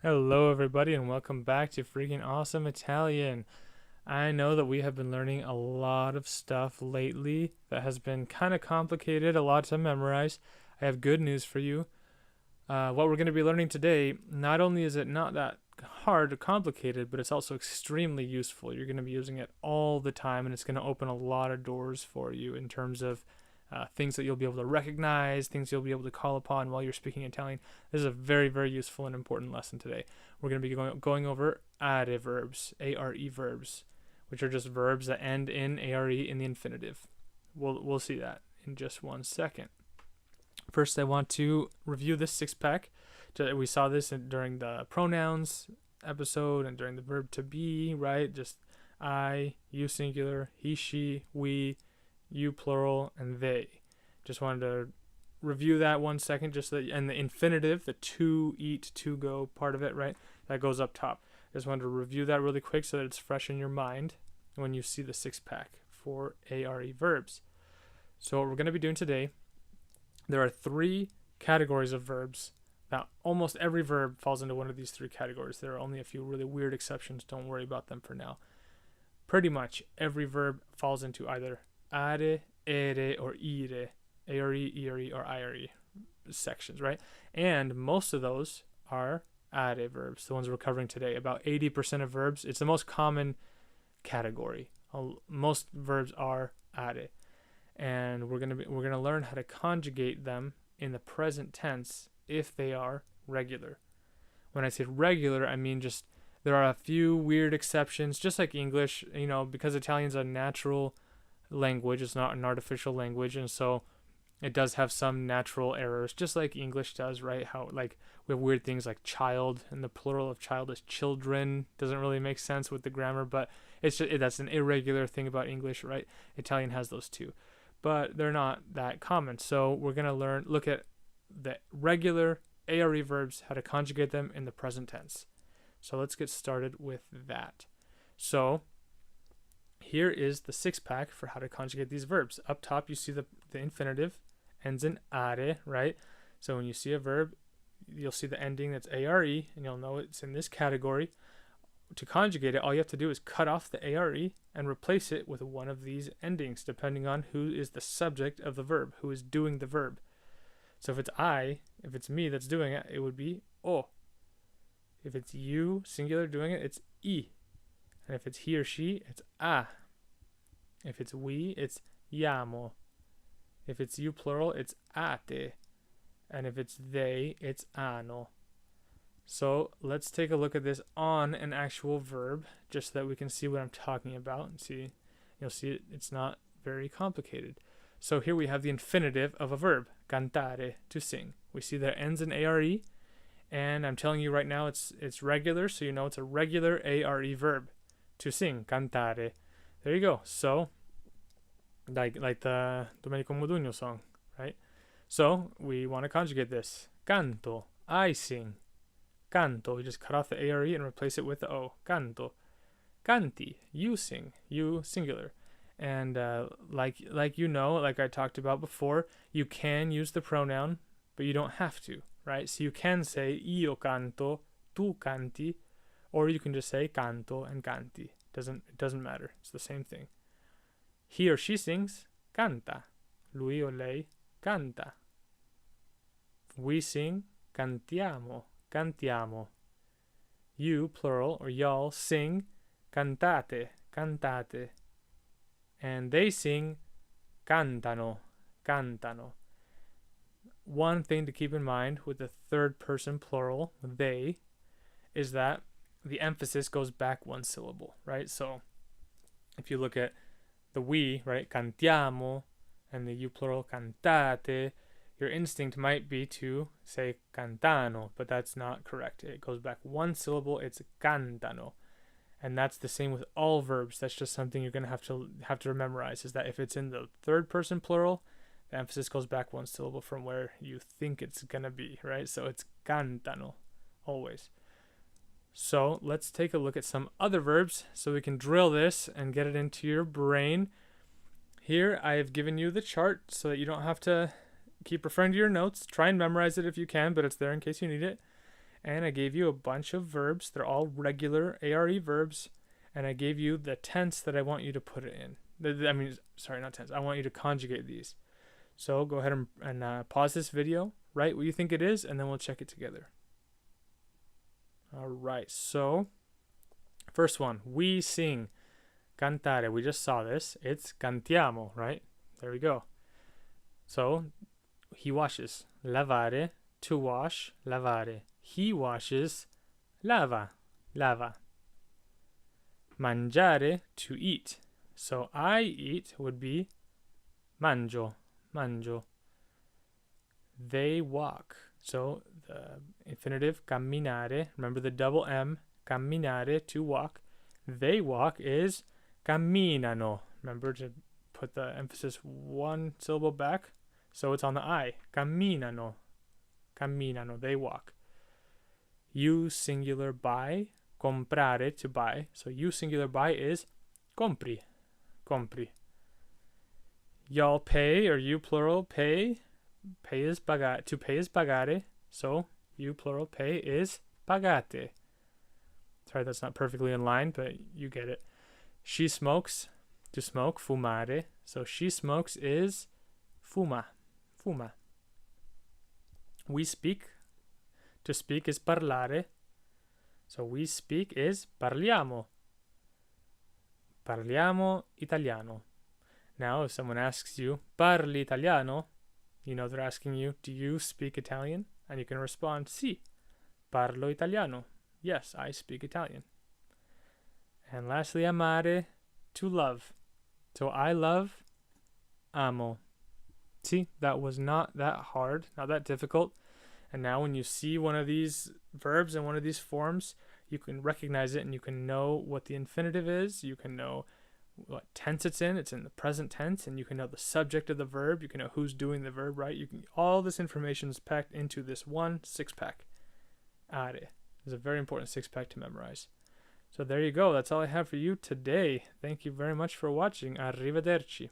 Hello, everybody, and welcome back to Freaking Awesome Italian. I know that we have been learning a lot of stuff lately that has been kind of complicated, a lot to memorize. I have good news for you. What we're going to be learning today, not only is it not that hard or complicated, but it's also extremely useful. You're going to be using it all the time, and it's going to open a lot of doors for you in terms of things that you'll be able to recognize, things you'll be able to call upon while you're speaking Italian. This is a very, very useful and important lesson today. We're going to be going over are verbs, A-R-E verbs, which are just verbs that end in ARE in the infinitive. We'll see that in just 1 second. First, I want to review this six-pack. We saw this during the pronouns episode and during the verb to be, right? Just I, you singular, he, she, we, you plural, and they. Just wanted to review that 1 second, and the infinitive, the to eat, to go part of it, right? That goes up top. Just wanted to review that really quick so that it's fresh in your mind when you see the six-pack for ARE verbs. So what we're going to be doing today, there are 3 categories of verbs. Now, almost every verb falls into one of these 3 categories. There are only a few really weird exceptions. Don't worry about them for now. Pretty much every verb falls into either are, ere, or ire, ARE, ERE, or IRE sections, right? And most of those are are verbs, the ones we're covering today. About 80% of verbs, it's the most common category. Most verbs are are, and we're gonna learn how to conjugate them in the present tense if they are regular. When I say regular, I mean just there are a few weird exceptions, just like English, because Italian's a natural language, it's not an artificial language, and so it does have some natural errors, just like English does, right? How like we have weird things like child, and the plural of child is children. Doesn't really make sense with the grammar, but that's an irregular thing about English, right? Italian has those too, but they're not that common. So we're gonna look at the regular ARE verbs, how to conjugate them in the present tense. So let's get started with that. So here is the 6-pack for how to conjugate these verbs. Up top, you see the infinitive ends in are, right? So when you see a verb, you'll see the ending that's ARE, and you'll know it's in this category. To conjugate it, all you have to do is cut off the ARE and replace it with one of these endings, depending on who is the subject of the verb, who is doing the verb. So if it's me that's doing it, it would be o. If it's you, singular, doing it, it's I. And if it's he or she, it's a. If it's we, it's iamo. If it's you plural, it's ate. And if it's they, it's ano. So let's take a look at this on an actual verb, just so that we can see what I'm talking about. And you'll see it's not very complicated. So here we have the infinitive of a verb, cantare, to sing. We see that it ends in ARE, and I'm telling you right now it's regular, so you know it's a regular ARE verb. To sing, cantare. There you go. So, like the Domenico Modugno song, right? So we want to conjugate this. Canto, I sing. Canto, we just cut off the ARE and replace it with the O. Canto. Canti, you sing. You, singular. And like I talked about before, you can use the pronoun, but you don't have to, right? So you can say io canto, tu canti, or you can just say canto and canti. It doesn't matter. It's the same thing. He or she sings, canta. Lui or lei, canta. We sing, cantiamo, cantiamo. You, plural, or y'all, sing, cantate, cantate. And they sing, cantano, cantano. One thing to keep in mind with the third person plural, they, is that the emphasis goes back 1 syllable, right? So if you look at the we, right, cantiamo, and the you plural, cantate, your instinct might be to say cantano, but that's not correct. It goes back 1 syllable, it's cantano. And that's the same with all verbs. That's just something you're going to have to memorize, is that if it's in the third person plural, the emphasis goes back 1 syllable from where you think it's going to be, right? So it's cantano, always. So let's take a look at some other verbs so we can drill this and get it into your brain. Here I have given you the chart so that you don't have to keep referring to your notes. Try and memorize it if you can, but it's there in case you need it. And I gave you a bunch of verbs. They're all regular ARE verbs. And I gave you the tense that I want you to put it in. Sorry, not tense. I want you to conjugate these. So go ahead and pause this video, write what you think it is, and then we'll check it together. All right, so first one, we sing. Cantare, we just saw this. It's cantiamo, right? There we go. So he washes. Lavare, to wash, lavare. He washes, lava, lava. Mangiare, to eat. So I eat would be mangio, mangio. They walk. So the infinitive camminare, remember the double M, camminare, to walk. They walk is camminano. Remember to put the emphasis one syllable back, so it's on the I. Camminano, camminano, they walk. You singular buy, comprare, to buy. So you singular buy is compri, compri. Y'all pay, or you plural pay. Pay is pagare. To pay is pagare. So you plural pay is pagate. Sorry, that's not perfectly in line, but you get it. She smokes. To smoke, fumare. So she smokes is fuma, fuma. We speak. To speak is parlare. So we speak is parliamo. Parliamo italiano. Now, if someone asks you, parli italiano, you know they're asking you, do you speak Italian? And you can respond, sì, parlo italiano. Yes, I speak Italian. And lastly, amare, to love. So I love, amo. See, that was not that hard, not that difficult. And now when you see one of these verbs in one of these forms, you can recognize it and you can know what the infinitive is. You can know what tense it's in the present tense, and you can know the subject of the verb. You can know who's doing the verb, right? All this information is packed into this one six-pack. Are. It's a very important six-pack to memorize. So there you go. That's all I have for you today. Thank you very much for watching. Arrivederci.